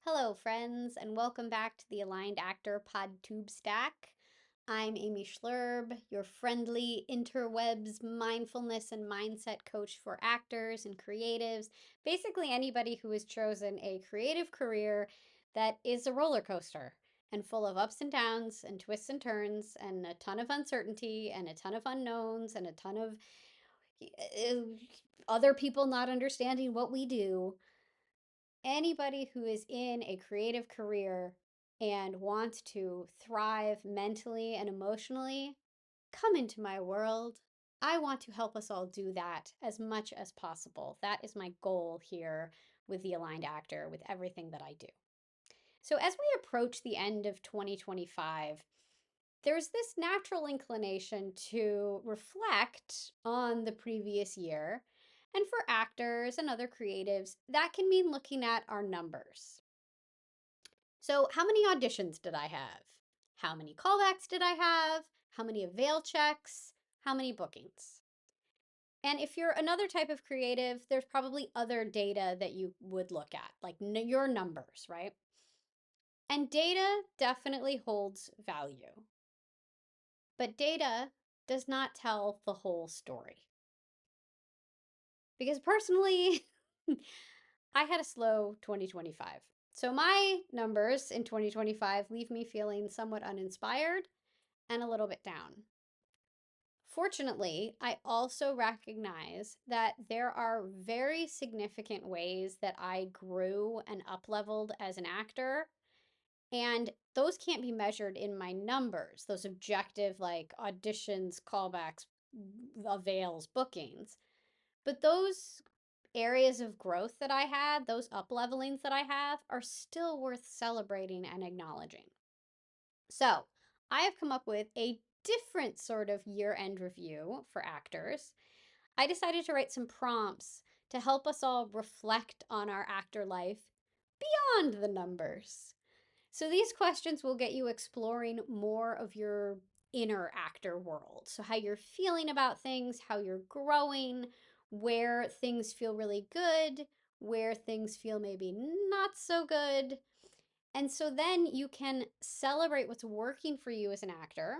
Hello, friends, and welcome back to the Aligned Actor PodTube Stack. I'm Amy Schlurb, your friendly interwebs mindfulness and mindset coach for actors and creatives, basically anybody who has chosen a creative career that is a roller coaster and full of ups and downs and twists and turns and a ton of uncertainty and a ton of unknowns and a ton of other people not understanding what we do. Anybody who is in a creative career and wants to thrive mentally and emotionally, come into my world. I want to help us all do that as much as possible. That is my goal here with the Aligned Actor, with everything that I do. So, as we approach the end of 2025, there's this natural inclination to reflect on the previous year. And for actors and other creatives, that can mean looking at our numbers. So, how many auditions did I have? How many callbacks did I have? How many avail checks? How many bookings? And if you're another type of creative, there's probably other data that you would look at, like your numbers, right? And data definitely holds value. But data does not tell the whole story. Because personally, I had a slow 2025. So my numbers in 2025 leave me feeling somewhat uninspired and a little bit down. Fortunately, I also recognize that there are very significant ways that I grew and upleveled as an actor, and those can't be measured in my numbers, those objective like auditions, callbacks, avails, bookings. But those areas of growth that I had, those up levelings that I have, are still worth celebrating and acknowledging. So, I have come up with a different sort of year end review for actors. I decided to write some prompts to help us all reflect on our actor life beyond the numbers. So these questions will get you exploring more of your inner actor world. So, how you're feeling about things, how you're growing, where things feel really good, where things feel maybe not so good. And so then you can celebrate what's working for you as an actor.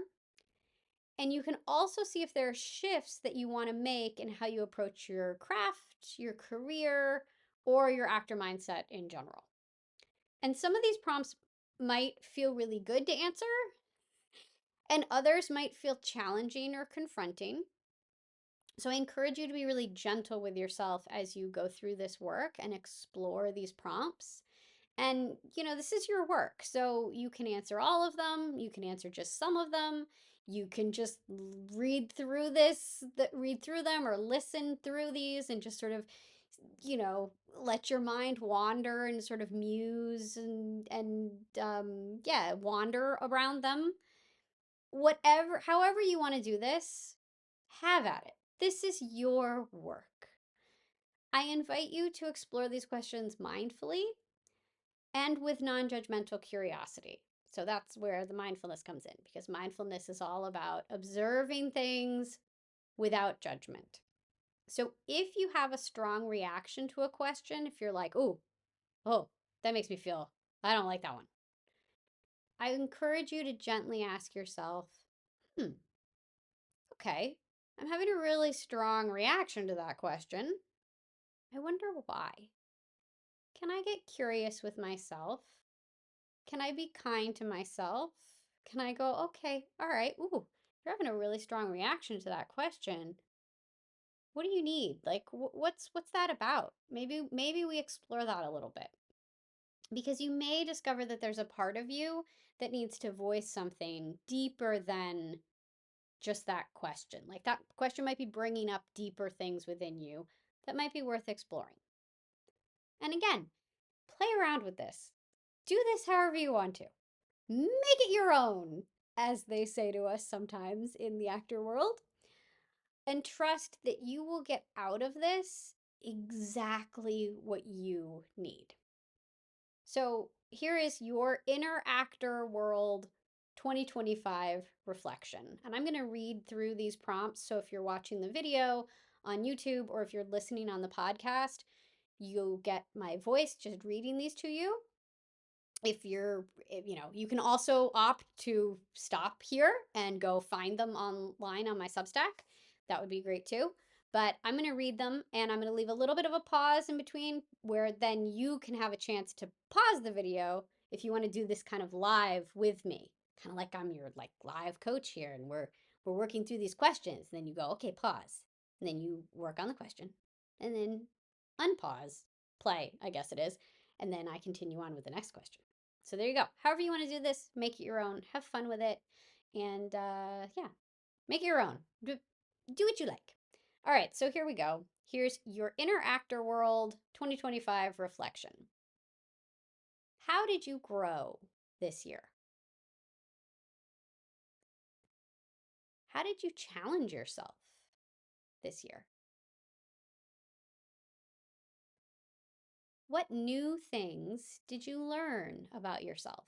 And you can also see if there are shifts that you want to make in how you approach your craft, your career, or your actor mindset in general. And some of these prompts might feel really good to answer, and others might feel challenging or confronting. So I encourage you to be really gentle with yourself as you go through this work and explore these prompts. And, this is your work. So you can answer all of them, you can answer just some of them. You can just read through them or listen through these and just sort of let your mind wander and sort of muse and yeah, wander around them. Whatever, however you want to do this, have at it. This is your work. I invite you to explore these questions mindfully and with non-judgmental curiosity. So that's where the mindfulness comes in, because mindfulness is all about observing things without judgment. So if you have a strong reaction to a question, if you're like, oh, that makes me feel, I don't like that one, I encourage you to gently ask yourself, okay, I'm having a really strong reaction to that question. I wonder why. Can I get curious with myself? Can I be kind to myself? Can I go, okay, all right, you're having a really strong reaction to that question. What do you need? Like, what's that about? Maybe we explore that a little bit, because you may discover that there's a part of you that needs to voice something deeper than just that question. Like, that question might be bringing up deeper things within you that might be worth exploring. And again, play around with this. Do this however you want to. Make it your own, as they say to us sometimes in the actor world. And trust that you will get out of this exactly what you need. So here is your inner actor world 2025 reflection. And I'm going to read through these prompts. So if you're watching the video on YouTube or if you're listening on the podcast, you'll get my voice just reading these to you. you can also opt to stop here and go find them online on my Substack. That would be great too. But I'm going to read them and I'm going to leave a little bit of a pause in between where then you can have a chance to pause the video if you want to do this kind of live with me. Kind of like I'm your like live coach here and we're working through these questions. And then you go, okay, pause. And then you work on the question. And then unpause, play, I guess it is. And then I continue on with the next question. So there you go. However you want to do this, make it your own. Have fun with it. And yeah, make it your own. Do what you like. All right, so here we go. Here's your inner actor world 2025 reflection. How did you grow this year? How did you challenge yourself this year? What new things did you learn about yourself?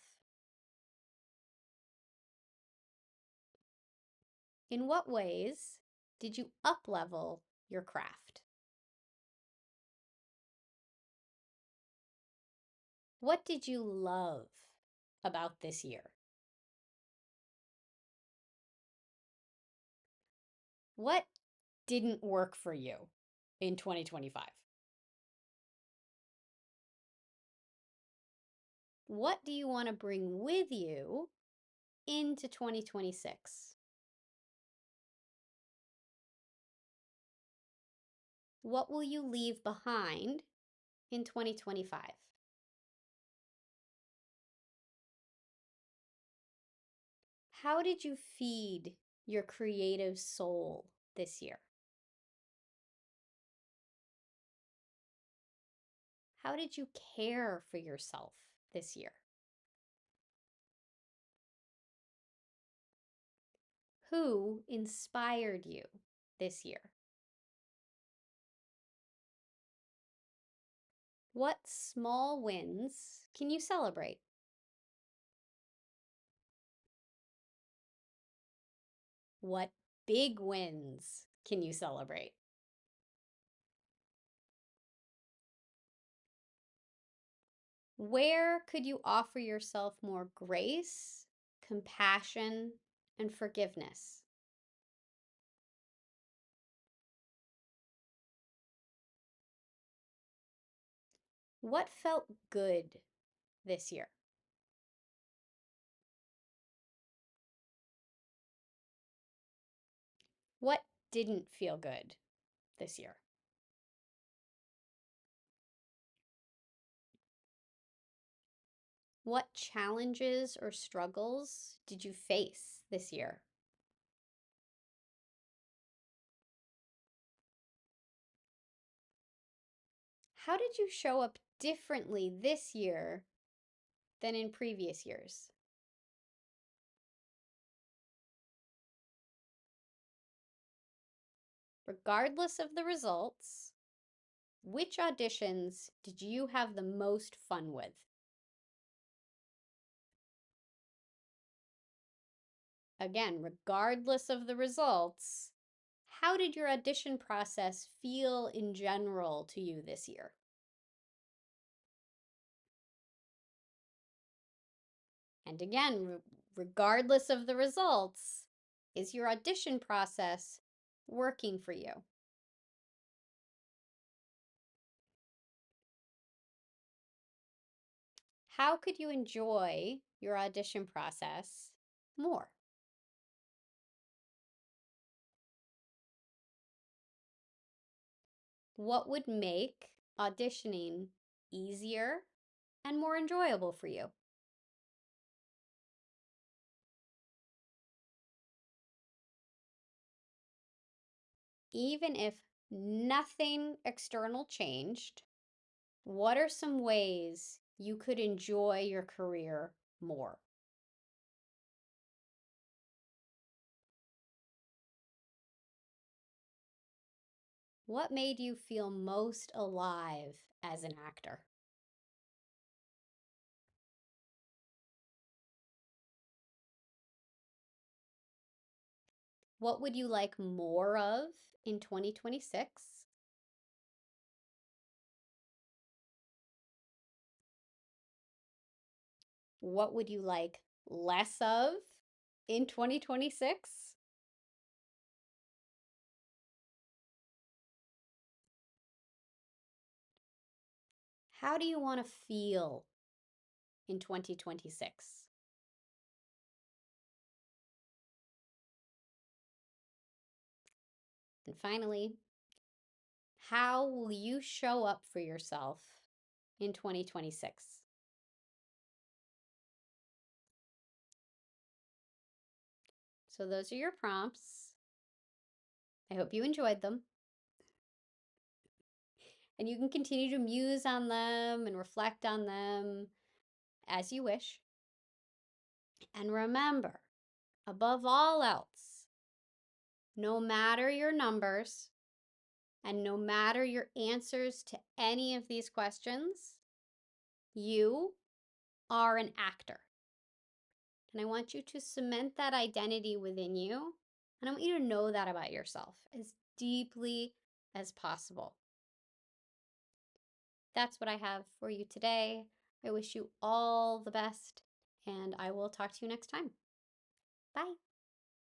In what ways did you uplevel your craft? What did you love about this year? What didn't work for you in 2025? What do you want to bring with you into 2026? What will you leave behind in 2025? How did you feed your creative soul this year? How did you care for yourself this year? Who inspired you this year? What small wins can you celebrate? What big wins can you celebrate? Where could you offer yourself more grace, compassion, and forgiveness? What felt good this year? What didn't feel good this year? What challenges or struggles did you face this year? How did you show up differently this year than in previous years? Regardless of the results, which auditions did you have the most fun with? Again, regardless of the results, how did your audition process feel in general to you this year? And again, regardless of the results, is your audition process working for you? How could you enjoy your audition process more? What would make auditioning easier and more enjoyable for you? Even if nothing external changed, what are some ways you could enjoy your career more? What made you feel most alive as an actor? What would you like more of in 2026? What would you like less of in 2026? How do you want to feel in 2026? And finally, how will you show up for yourself in 2026? So, those are your prompts. I hope you enjoyed them. And you can continue to muse on them and reflect on them as you wish. And remember, above all else, no matter your numbers and no matter your answers to any of these questions, you are an actor. And I want you to cement that identity within you. And I want you to know that about yourself as deeply as possible. That's what I have for you today. I wish you all the best, and I will talk to you next time. Bye.